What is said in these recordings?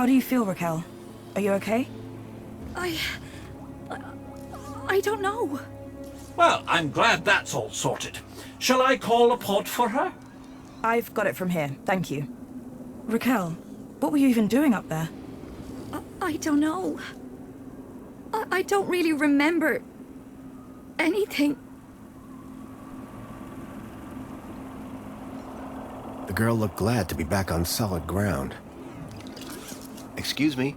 How do you feel, Raquel? Are you okay? I don't know. Well, I'm glad that's all sorted. Shall I call a pod for her? I've got it from here, thank you. Raquel, what were you even doing up there? I don't know. I don't really remember anything. The girl looked glad to be back on solid ground. Excuse me?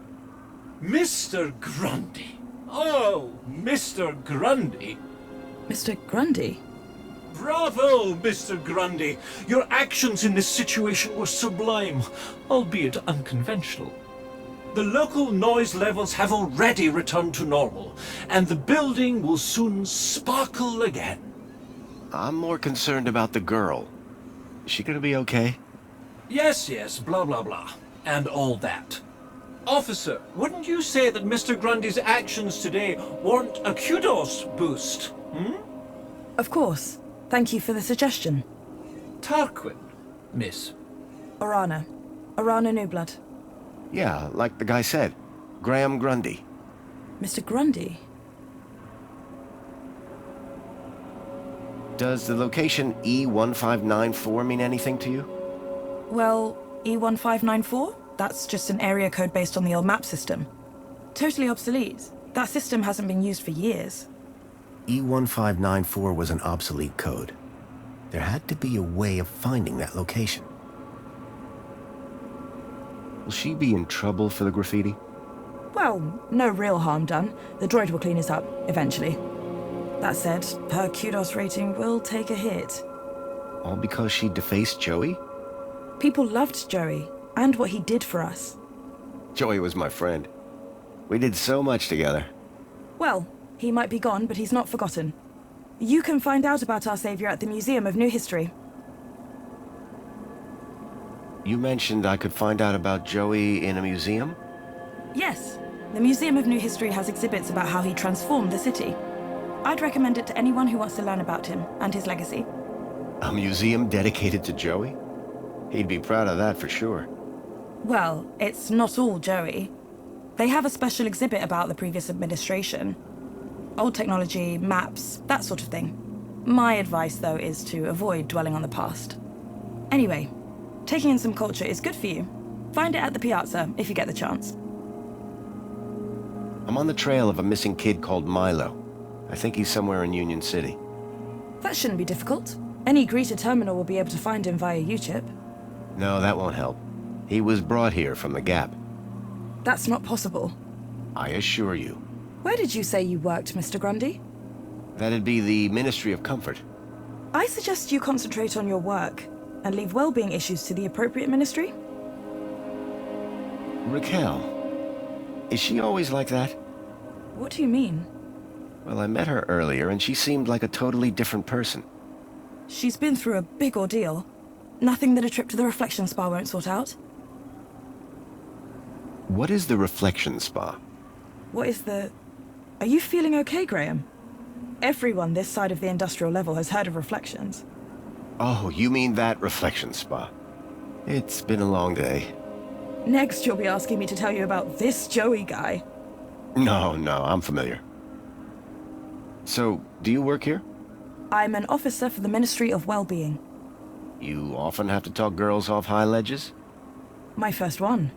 Mr. Grundy. Oh, Mr. Grundy. Mr. Grundy? Bravo, Mr. Grundy. Your actions in this situation were sublime, albeit unconventional. The local noise levels have already returned to normal, and the building will soon sparkle again. I'm more concerned about the girl. Is she gonna be okay? Yes, blah, blah, blah, and all that. Officer, wouldn't you say that Mr. Grundy's actions today warrant a kudos boost, Of course. Thank you for the suggestion. Tarquin, miss. Orana. Orana Newblood. Yeah, like the guy said. Graham Grundy. Mr. Grundy? Does the location E1594 mean anything to you? Well, E1594? That's just an area code based on the old map system. Totally obsolete. That system hasn't been used for years. E1594 was an obsolete code. There had to be a way of finding that location. Will she be in trouble for the graffiti? Well, no real harm done. The droid will clean it up, eventually. That said, her kudos rating will take a hit. All because she defaced Joey? People loved Joey, and what he did for us. Joey was my friend. We did so much together. Well, he might be gone, but he's not forgotten. You can find out about our savior at the Museum of New History. You mentioned I could find out about Joey in a museum? Yes, the Museum of New History has exhibits about how he transformed the city. I'd recommend it to anyone who wants to learn about him and his legacy. A museum dedicated to Joey? He'd be proud of that for sure. Well, it's not all Joey. They have a special exhibit about the previous administration. Old technology, maps, that sort of thing. My advice, though, is to avoid dwelling on the past. Anyway, taking in some culture is good for you. Find it at the Piazza if you get the chance. I'm on the trail of a missing kid called Milo. I think he's somewhere in Union City. That shouldn't be difficult. Any greeter terminal will be able to find him via U-chip. No, that won't help. He was brought here from the Gap. That's not possible. I assure you. Where did you say you worked, Mr. Grundy? That'd be the Ministry of Comfort. I suggest you concentrate on your work and leave well-being issues to the appropriate ministry. Raquel. Is she always like that? What do you mean? Well, I met her earlier and she seemed like a totally different person. She's been through a big ordeal. Nothing that a trip to the reflection spa won't sort out. What is the reflection spa? What is the... Are you feeling okay, Graham? Everyone this side of the industrial level has heard of reflections. Oh, you mean that reflection spa. It's been a long day. Next, you'll be asking me to tell you about this Joey guy. No, I'm familiar. So, do you work here? I'm an officer for the Ministry of Well-being. You often have to talk girls off high ledges? My first one.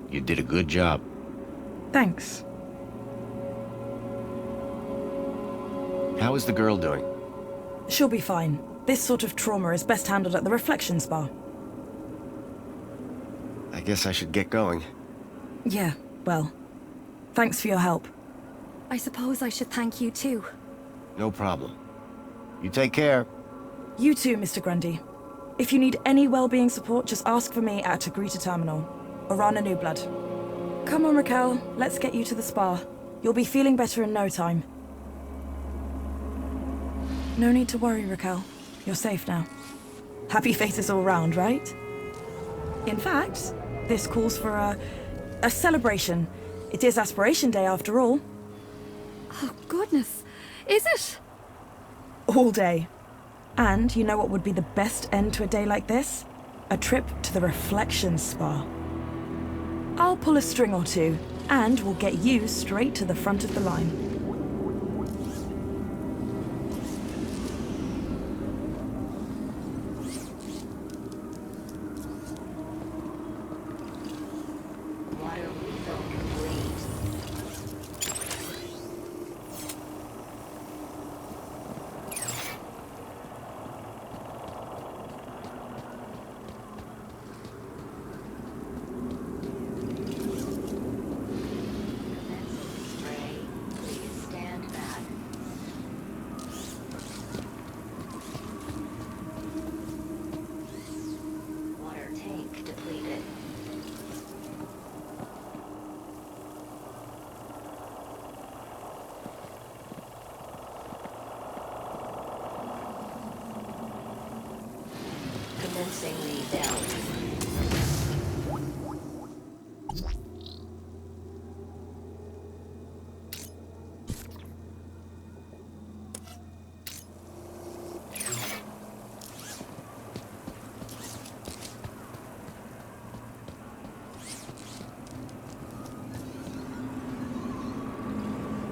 You did a good job. Thanks. How is the girl doing? She'll be fine. This sort of trauma is best handled at the reflection spa. I guess I should get going. Yeah, well, thanks for your help. I suppose I should thank you too. No problem. You take care. You too, Mr. Grundy. If you need any well-being support, just ask for me at a greeter terminal. Orana Newblood. Come on, Raquel. Let's get you to the spa. You'll be feeling better in no time. No need to worry, Raquel. You're safe now. Happy faces all round, right? In fact, this calls for a celebration. It is Aspiration Day after all. Oh, goodness. Is it? All day. And you know what would be the best end to a day like this? A trip to the reflection spa. I'll pull a string or two, and we'll get you straight to the front of the line.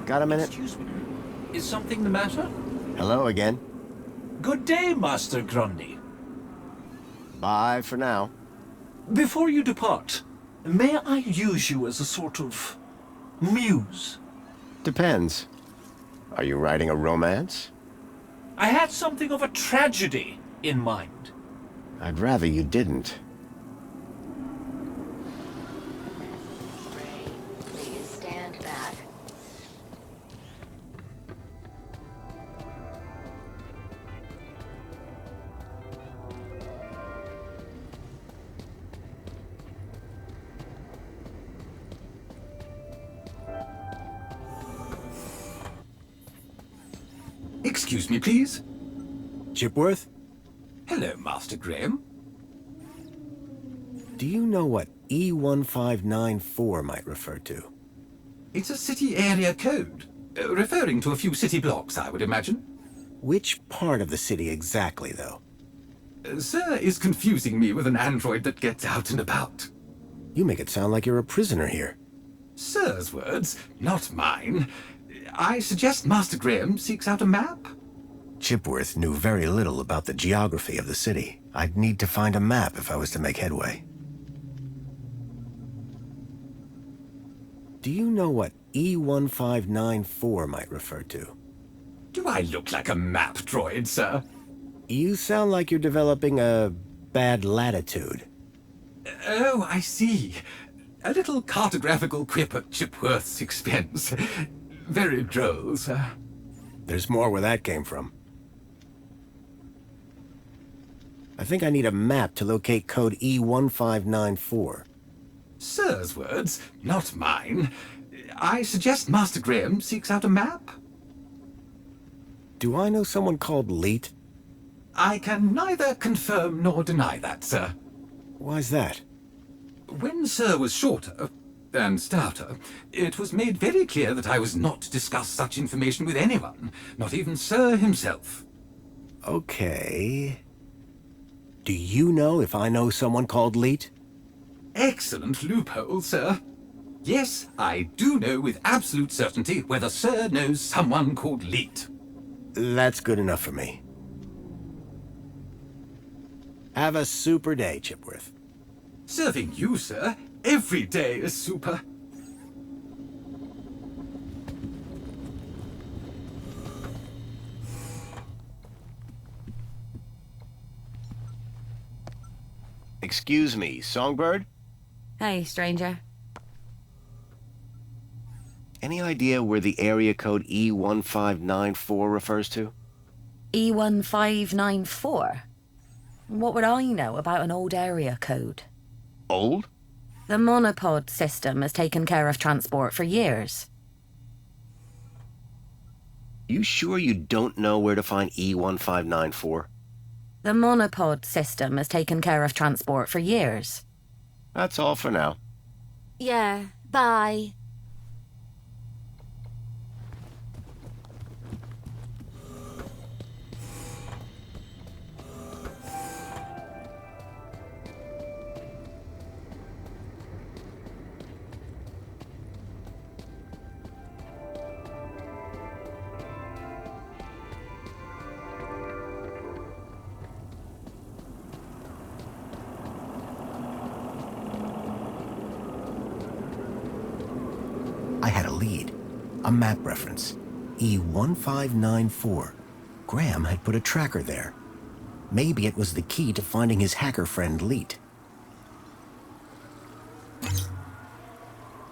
Got a minute? Excuse me. Is something the matter? Hello again. Good day, Master Grundy. Bye for now. Before you depart, may I use you as a sort of muse? Depends. Are you writing a romance? I had something of a tragedy in mind. I'd rather you didn't. Please stand back. Excuse me, please. Chipworth? Hello, Master Graham. Do you know what E1594 might refer to? It's a city area code, referring to a few city blocks, I would imagine. Which part of the city exactly, though? Sir is confusing me with an android that gets out and about. You make it sound like you're a prisoner here. Sir's words, not mine. I suggest Master Graham seeks out a map. Chipworth knew very little about the geography of the city. I'd need to find a map if I was to make headway. Do you know what E1594 might refer to? Do I look like a map droid, sir? You sound like you're developing a bad latitude. Oh, I see. A little cartographical quip at Chipworth's expense. Very droll, sir. There's more where that came from. I think I need a map to locate code E1594. Sir's words, not mine. I suggest Master Graham seeks out a map. Do I know someone called Leet? I can neither confirm nor deny that, sir. Why's that? When Sir was shorter and stouter, it was made very clear that I was not to discuss such information with anyone, not even Sir himself. Okay. Do you know if I know someone called Leet? Excellent loophole, sir. Yes, I do know with absolute certainty whether Sir knows someone called Leet. That's good enough for me. Have a super day, Chipworth. Serving you, sir. Every day is super. Excuse me, Songbird? Hey, stranger. Any idea where the area code E1594 refers to? E1594? What would I know about an old area code? Old? The monopod system has taken care of transport for years. You sure you don't know where to find E1594? The monopod system has taken care of transport for years. That's all for now. Yeah, bye. A map reference. E1594. Graham had put a tracker there. Maybe it was the key to finding his hacker friend Leet.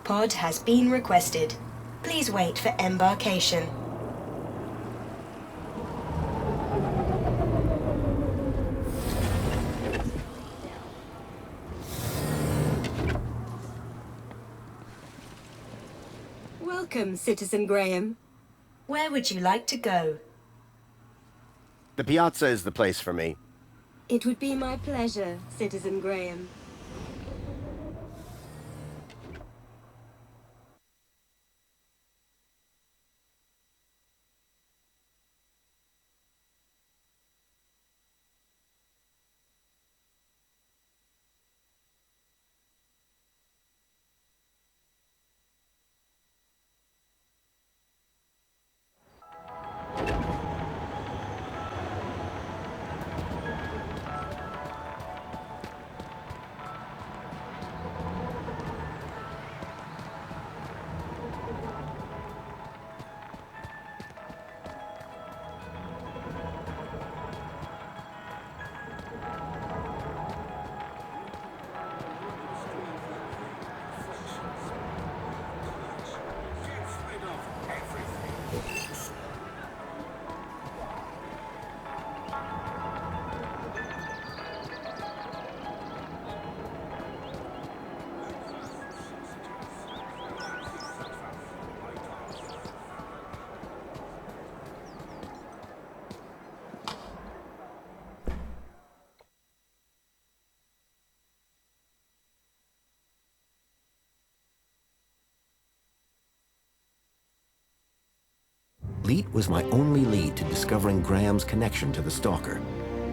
Pod has been requested. Please wait for embarkation. Welcome, Citizen Graham. Where would you like to go? The piazza is the place for me. It would be my pleasure, Citizen Graham. Leet was my only lead to discovering Graham's connection to the Stalker,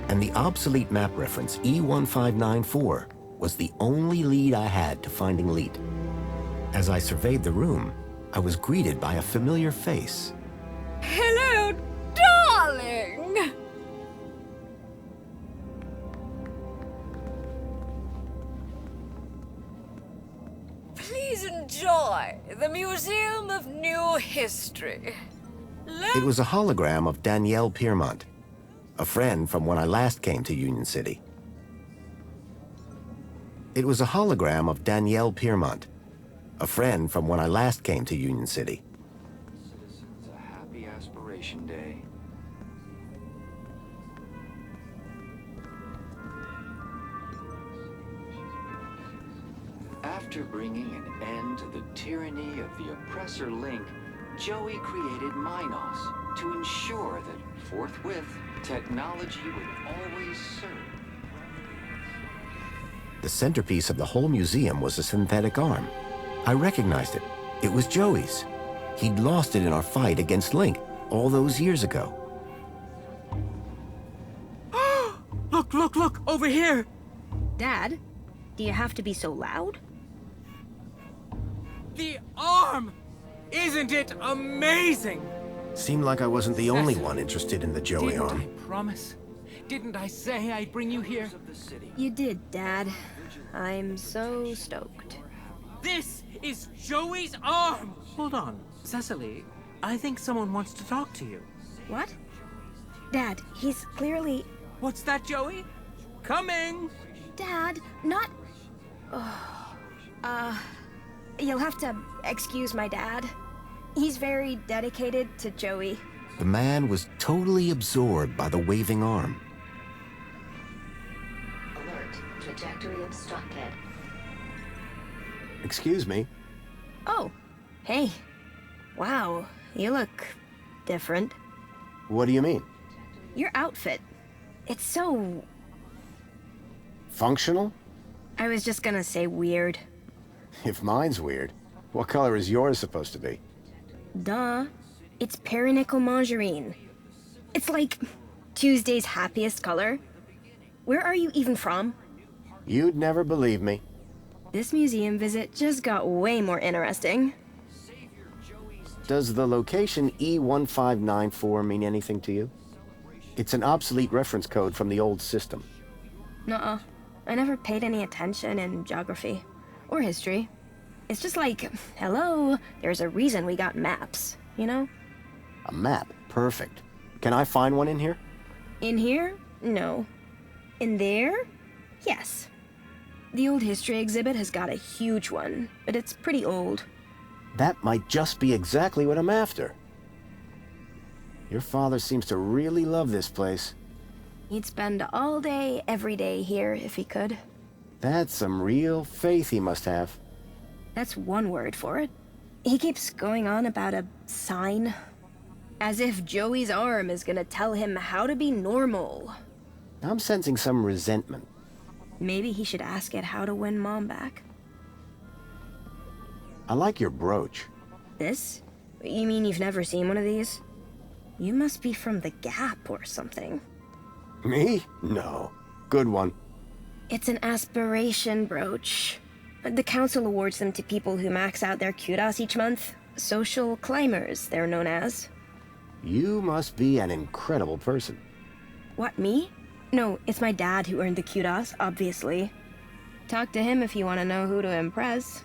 and the obsolete map reference E1594 was the only lead I had to finding Leet. As I surveyed the room, I was greeted by a familiar face. Hello, darling! Please enjoy the Museum of New History. It was a hologram of Danielle Piermont, a friend from when I last came to Union City. It was a hologram of Danielle Piermont, a friend from when I last came to Union City. Citizens, a happy aspiration day. After bringing an end to the tyranny of the oppressor Link, Joey created Minos to ensure that forthwith technology would always serve. The centerpiece of the whole museum was a synthetic arm. I recognized it. It was Joey's. He'd lost it in our fight against Link all those years ago. Look, over here! Dad, do you have to be so loud? The arm! Isn't it amazing? Seemed like I wasn't the only one interested in the Joey arm. Didn't I promise? Didn't I say I'd bring you here? You did, Dad. I'm so stoked. This is Joey's arm! Hold on, Cecily. I think someone wants to talk to you. What? Dad, he's clearly... What's that, Joey? Coming! Dad, not... You'll have to excuse my dad. He's very dedicated to Joey. The man was totally absorbed by the waving arm. Alert. Trajectory obstructed. Excuse me. Oh, hey. Wow, you look different. What do you mean? Your outfit. It's so... Functional? I was just gonna say weird. If mine's weird, what color is yours supposed to be? Duh. It's perinickel margarine. It's like Tuesday's happiest color. Where are you even from? You'd never believe me. This museum visit just got way more interesting. Does the location E1594 mean anything to you? It's an obsolete reference code from the old system. Nuh-uh. I never paid any attention in geography. Or history. It's just like, hello, there's a reason we got maps, you know? A map. Perfect. Can I find one in here? In here? No. In there? Yes. The old history exhibit has got a huge one, but it's pretty old. That might just be exactly what I'm after. Your father seems to really love this place. He'd spend all day, every day here if he could. That's some real faith he must have. That's one word for it. He keeps going on about a sign. As if Joey's arm is gonna tell him how to be normal. I'm sensing some resentment. Maybe he should ask it how to win Mom back. I like your brooch. This? You mean you've never seen one of these? You must be from the Gap or something. Me? No. Good one. It's an aspiration brooch. The council awards them to people who max out their kudos each month. Social climbers, they're known as. You must be an incredible person. What, me? No, it's my dad who earned the kudos, obviously. Talk to him if you want to know who to impress.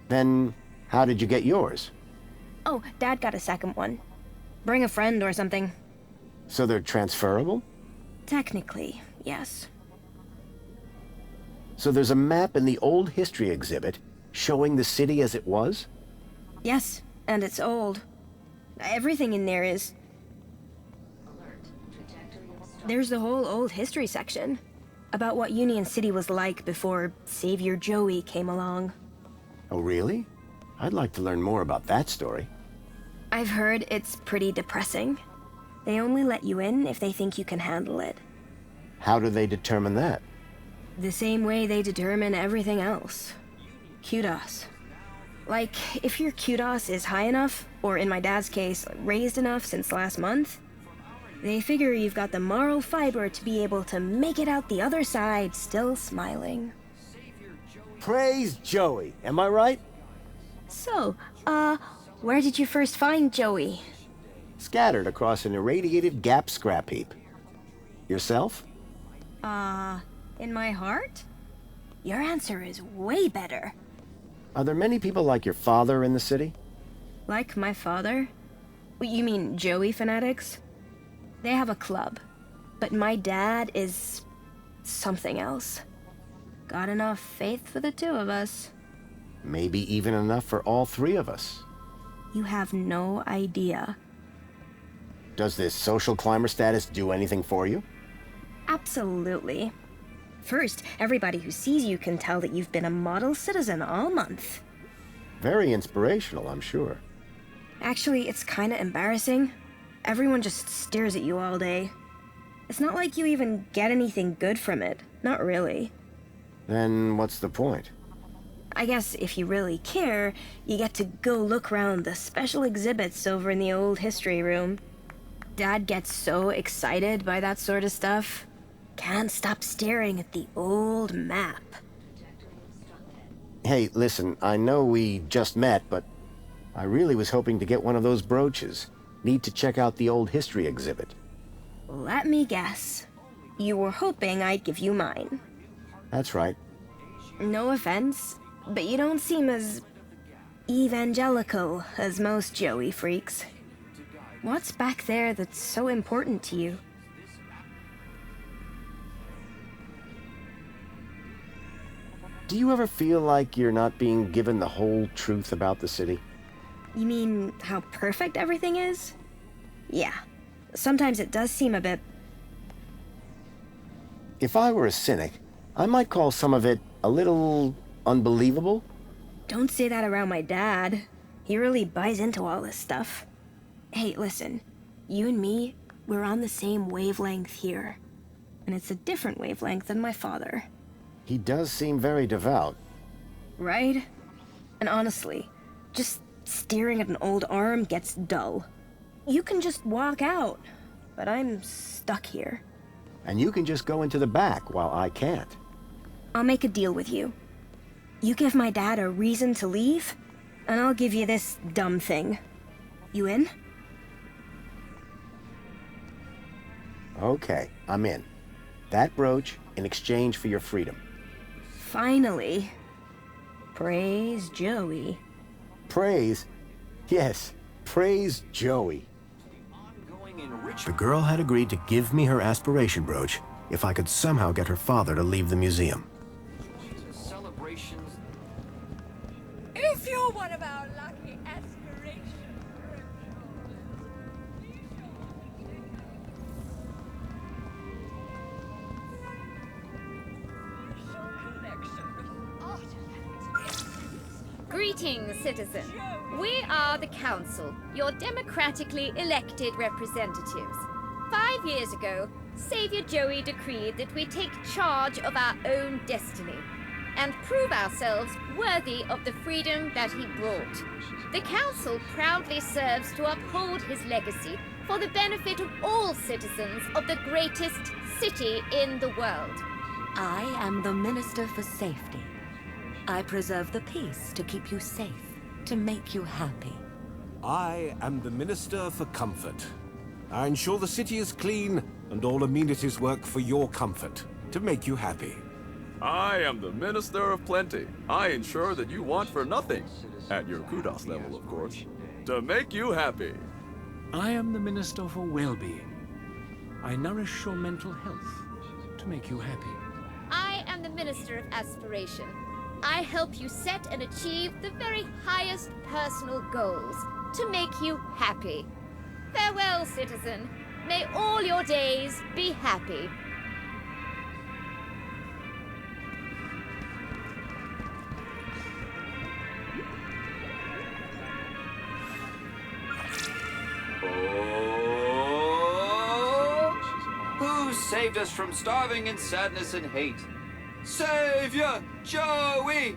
Then, how did you get yours? Oh, Dad got a second one. Bring a friend or something. So they're transferable? Technically, yes. So there's a map in the old history exhibit showing the city as it was? Yes, and it's old. Everything in there is... There's the whole old history section. About what Union City was like before Savior Joey came along. Oh, really? I'd like to learn more about that story. I've heard it's pretty depressing. They only let you in if they think you can handle it. How do they determine that? The same way they determine everything else. Kudos. Like, if your kudos is high enough, or in my dad's case, raised enough since last month, they figure you've got the moral fiber to be able to make it out the other side still smiling. Praise Joey, am I right? So, where did you first find Joey? Scattered across an irradiated Gap scrap heap. Yourself? In my heart? Your answer is way better. Are there many people like your father in the city? Like my father? You mean Joey fanatics? They have a club, but my dad is something else. Got enough faith for the two of us. Maybe even enough for all three of us. You have no idea. Does this social climber status do anything for you? Absolutely. First, everybody who sees you can tell that you've been a model citizen all month. Very inspirational, I'm sure. Actually, it's kinda embarrassing. Everyone just stares at you all day. It's not like you even get anything good from it. Not really. Then what's the point? I guess if you really care, you get to go look around the special exhibits over in the old history room. Dad gets so excited by that sort of stuff. Can't stop staring at the old map. Hey, listen, I know we just met, but I really was hoping to get one of those brooches. Need to check out the old history exhibit. Let me guess. You were hoping I'd give you mine. That's right. No offense, but you don't seem as evangelical as most Joey freaks. What's back there that's so important to you? Do you ever feel like you're not being given the whole truth about the city? You mean how perfect everything is? Yeah. Sometimes it does seem a bit... If I were a cynic, I might call some of it a little unbelievable. Don't say that around my dad. He really buys into all this stuff. Hey, listen. You and me, we're on the same wavelength here. And it's a different wavelength than my father. He does seem very devout. Right? And honestly, just staring at an old arm gets dull. You can just walk out, but I'm stuck here. And you can just go into the back while I can't. I'll make a deal with you. You give my dad a reason to leave, and I'll give you this dumb thing. You in? Okay, I'm in. That brooch in exchange for your freedom. Finally. Praise Joey. Praise? Yes, praise Joey. The girl had agreed to give me her aspiration brooch if I could somehow get her father to leave the museum. If you're one of our lucky aspirations. Greetings, citizen. We are the Council, your democratically elected representatives. 5 years ago, Savior Joey decreed that we take charge of our own destiny and prove ourselves worthy of the freedom that he brought. The Council proudly serves to uphold his legacy for the benefit of all citizens of the greatest city in the world. I am the Minister for Safety. I preserve the peace to keep you safe, to make you happy. I am the Minister for Comfort. I ensure the city is clean and all amenities work for your comfort, to make you happy. I am the Minister of Plenty. I ensure that you want for nothing, at your kudos level, of course, to make you happy. I am the Minister for Well-being. I nourish your mental health to make you happy. I am the Minister of Aspiration. I help you set and achieve the very highest personal goals to make you happy. Farewell, citizen. May all your days be happy. Who saved us from starving in sadness and hate? Savior Joey!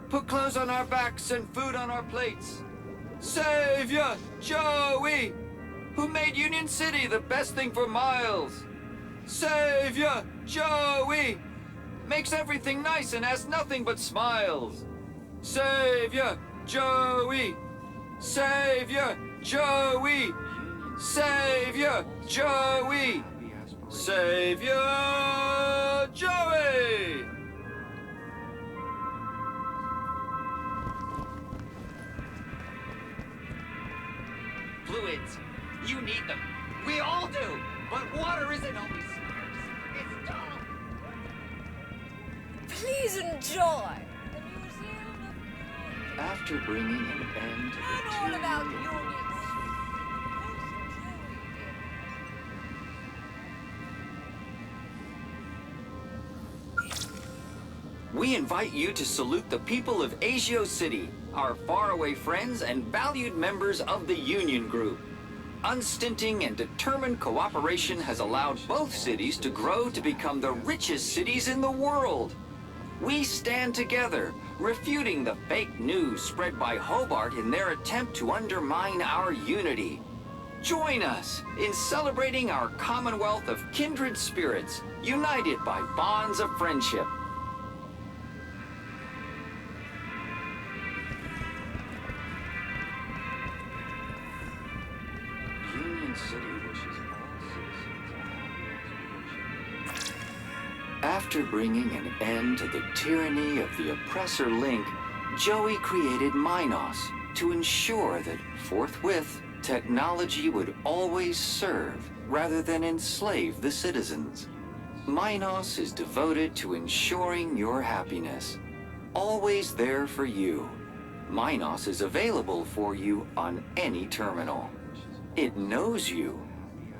Put clothes on our backs and food on our plates. Savior Joey! Who made Union City the best thing for miles. Savior Joey! Makes everything nice and has nothing but smiles. Savior Joey! Savior Joey! Savior Joey! Savior Joey! Fluids, you need them. We all do. But water isn't always scarce. It's dull. Please enjoy the Museum of... After bringing an end to the all about unions. We invite you to salute the people of Asio City, our faraway friends and valued members of the Union Group. Unstinting and determined cooperation has allowed both cities to grow to become the richest cities in the world. We stand together, refuting the fake news spread by Hobart in their attempt to undermine our unity. Join us in celebrating our commonwealth of kindred spirits, united by bonds of friendship. After bringing an end to the tyranny of the oppressor Link, Joey created Minos to ensure that forthwith technology would always serve rather than enslave the citizens. Minos is devoted to ensuring your happiness, always there for you. Minos is available for you on any terminal. It knows you.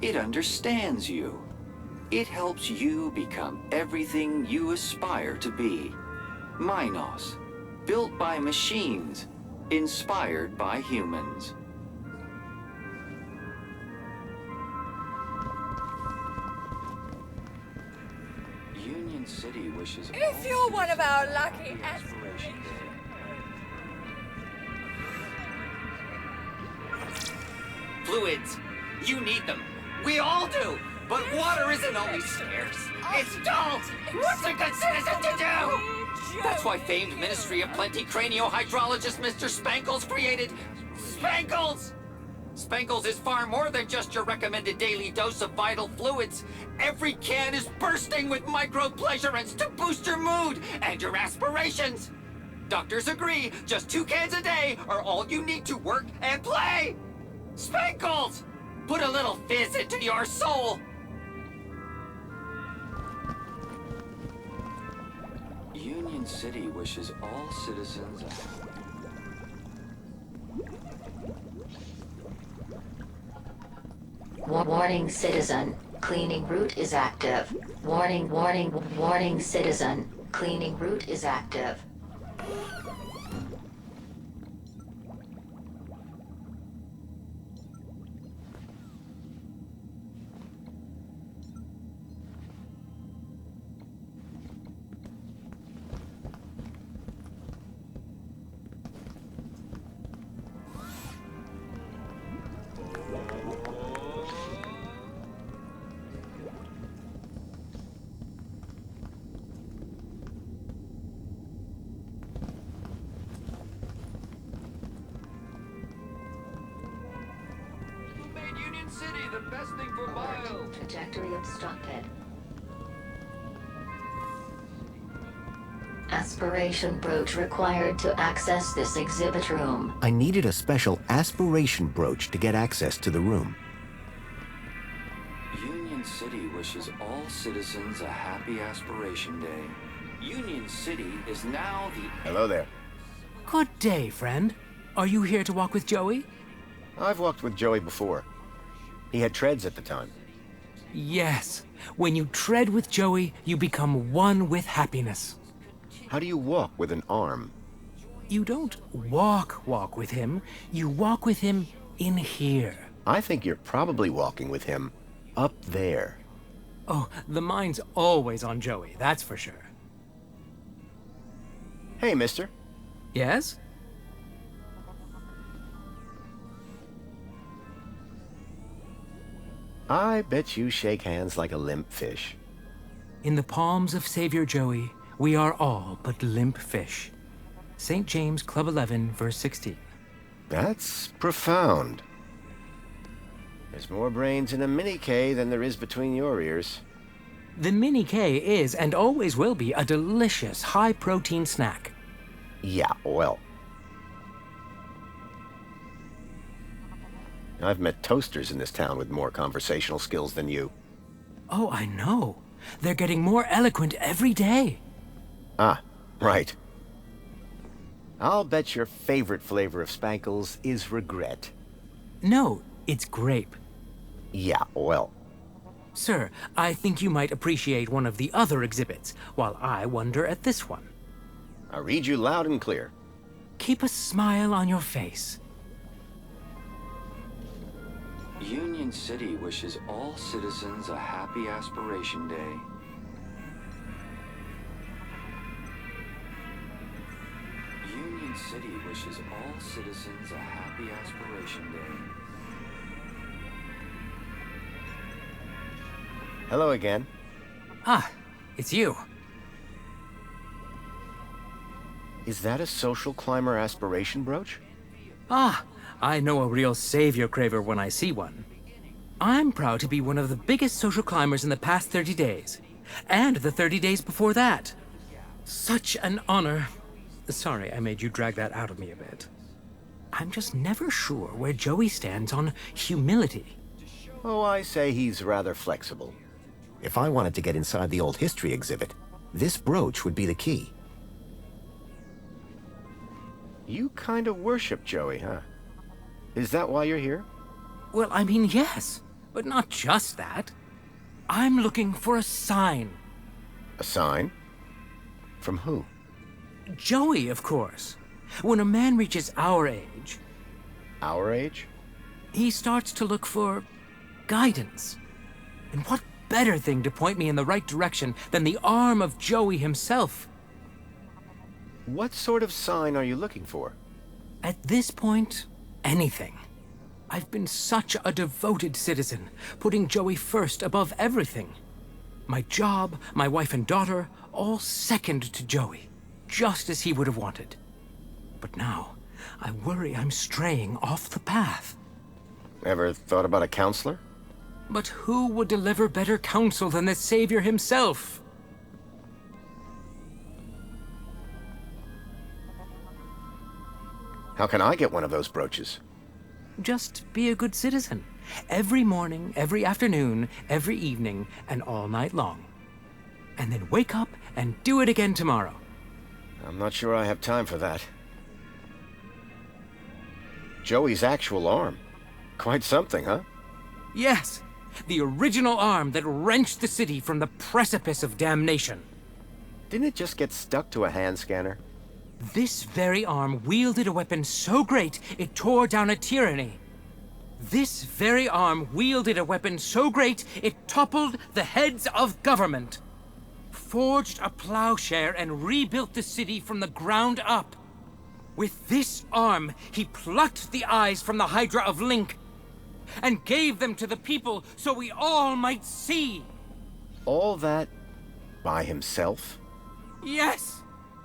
It understands you. It helps you become everything you aspire to be. Minos, built by machines, inspired by humans. Union City wishes... If you're one of our lucky aspirations. Fluids, you need them. We all do. But water isn't always scarce. It's dull. What's a good citizen to do? That's why famed Ministry of Plenty craniohydrologist Mr. Spankles created Spankles! Spankles is far more than just your recommended daily dose of vital fluids. Every can is bursting with micro pleasurants to boost your mood and your aspirations. Doctors agree, just 2 cans a day are all you need to work and play! Spankles! Put a little fizz into your soul! Union City wishes all citizens Warning, citizen. Cleaning route is active. Warning, warning, warning, citizen. Cleaning route is active. City, the best thing for miles. Trajectory obstructed. Aspiration brooch required to access this exhibit room. I needed a special aspiration brooch to get access to the room. Union City wishes all citizens a happy Aspiration Day. Union City is now the... Hello there. Good day, friend. Are you here to walk with Joey? I've walked with Joey before. He had treads at the time. Yes. When you tread with Joey, you become one with happiness. How do you walk with an arm? You don't walk with him. You walk with him in here. I think you're probably walking with him up there. Oh, the mind's always on Joey, that's for sure. Hey, mister. Yes? I bet you shake hands like a limp fish. In the palms of Savior Joey, we are all but limp fish. St. James Club 11, verse 16. That's profound. There's more brains in a mini-K than there is between your ears. The Mini K is, and always will be, a delicious, high-protein snack. Yeah, well. I've met toasters in this town with more conversational skills than you. Oh, I know. They're getting more eloquent every day. Ah, right. I'll bet your favorite flavor of Spankles is regret. No, it's grape. Yeah, well. Sir, I think you might appreciate one of the other exhibits, while I wonder at this one. I read you loud and clear. Keep a smile on your face. Union City wishes all citizens a happy Aspiration Day. Union City wishes all citizens a happy Aspiration Day. Hello again. Ah, it's you. Is that a social climber aspiration brooch? Ah, I know a real savior craver when I see one. I'm proud to be one of the biggest social climbers in the past 30 days. And the 30 days before that. Such an honor. Sorry, I made you drag that out of me a bit. I'm just never sure where Joey stands on humility. Oh, I say he's rather flexible. If I wanted to get inside the old history exhibit, this brooch would be the key. You kind of worship Joey, huh? Is that why you're here? Well, I mean, yes, but not just that. I'm looking for a sign. A sign? From who? Joey, of course. When a man reaches our age... Our age? He starts to look for guidance. And what better thing to point me in the right direction than the arm of Joey himself? What sort of sign are you looking for? At this point, anything. I've been such a devoted citizen, putting Joey first above everything. My job, my wife and daughter, all second to Joey, just as he would have wanted. But now, I worry I'm straying off the path. Ever thought about a counselor? But who would deliver better counsel than the Savior himself? How can I get one of those brooches? Just be a good citizen. Every morning, every afternoon, every evening, and all night long. And then wake up and do it again tomorrow. I'm not sure I have time for that. Joey's actual arm. Quite something, huh? Yes, the original arm that wrenched the city from the precipice of damnation. Didn't it just get stuck to a hand scanner? This very arm wielded a weapon so great it tore down a tyranny. This very arm wielded a weapon so great it toppled the heads of government. Forged a plowshare and rebuilt the city from the ground up. With this arm, he plucked the eyes from the Hydra of Link and gave them to the people so we all might see. All that by himself? Yes!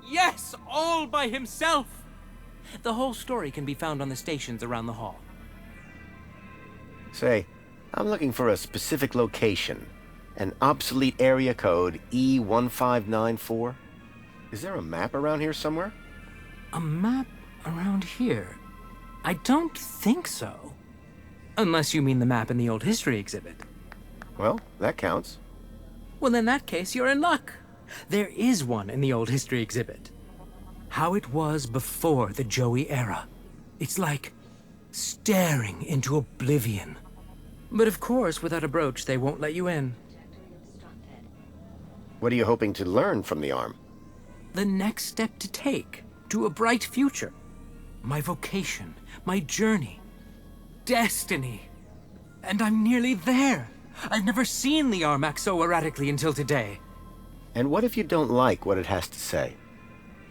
Yes, all by himself! The whole story can be found on the stations around the hall. Say, I'm looking for a specific location. An obsolete area code E1594. Is there a map around here somewhere? A map around here? I don't think so. Unless you mean the map in the old history exhibit. Well, that counts. Well, in that case, you're in luck. There is one in the old history exhibit. How it was before the Joey era. It's like staring into oblivion. But of course, without a brooch, they won't let you in. What are you hoping to learn from the arm? The next step to take to a bright future. My vocation, my journey, destiny. And I'm nearly there. I've never seen the arm act so erratically until today. And what if you don't like what it has to say?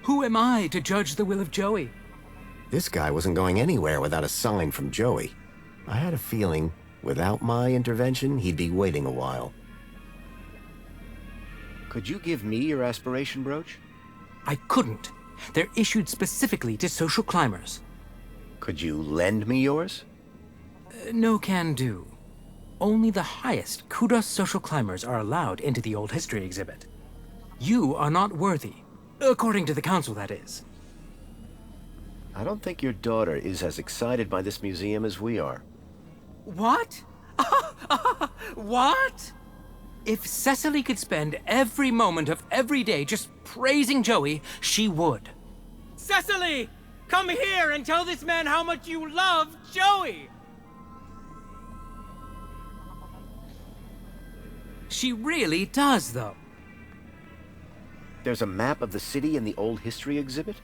Who am I to judge the will of Joey? This guy wasn't going anywhere without a sign from Joey. I had a feeling, without my intervention, he'd be waiting a while. Could you give me your aspiration brooch? I couldn't. They're issued specifically to social climbers. Could you lend me yours? No can do. Only the highest kudos social climbers are allowed into the old history exhibit. You are not worthy. According to the council, that is. I don't think your daughter is as excited by this museum as we are. What? What? If Cecily could spend every moment of every day just praising Joey, she would. Cecily! Come here and tell this man how much you love Joey! She really does, though. There's a map of the city in the old history exhibit?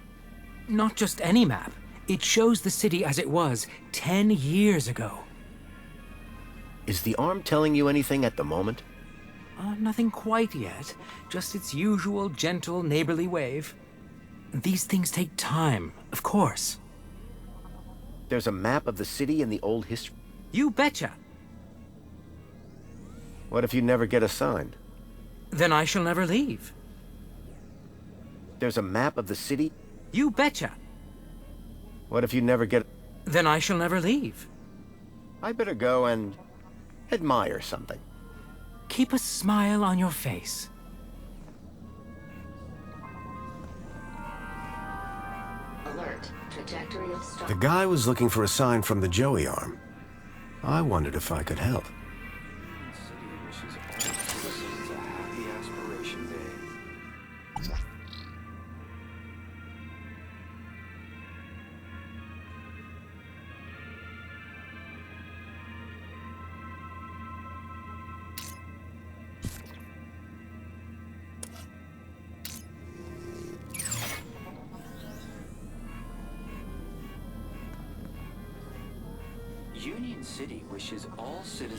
Not just any map. It shows the city as it was 10 years ago. Is the arm telling you anything at the moment? Nothing quite yet. Just its usual gentle neighborly wave. These things take time, of course. There's a map of the city in the old history? You betcha. What if you never get assigned? Then I shall never leave. There's a map of the city? You betcha. What if you never get... Then I shall never leave. I better go and admire something. Keep a smile on your face. Alert. Trajectory of star. The guy was looking for a sign from the Joey arm. I wondered if I could help. Union City wishes all citizens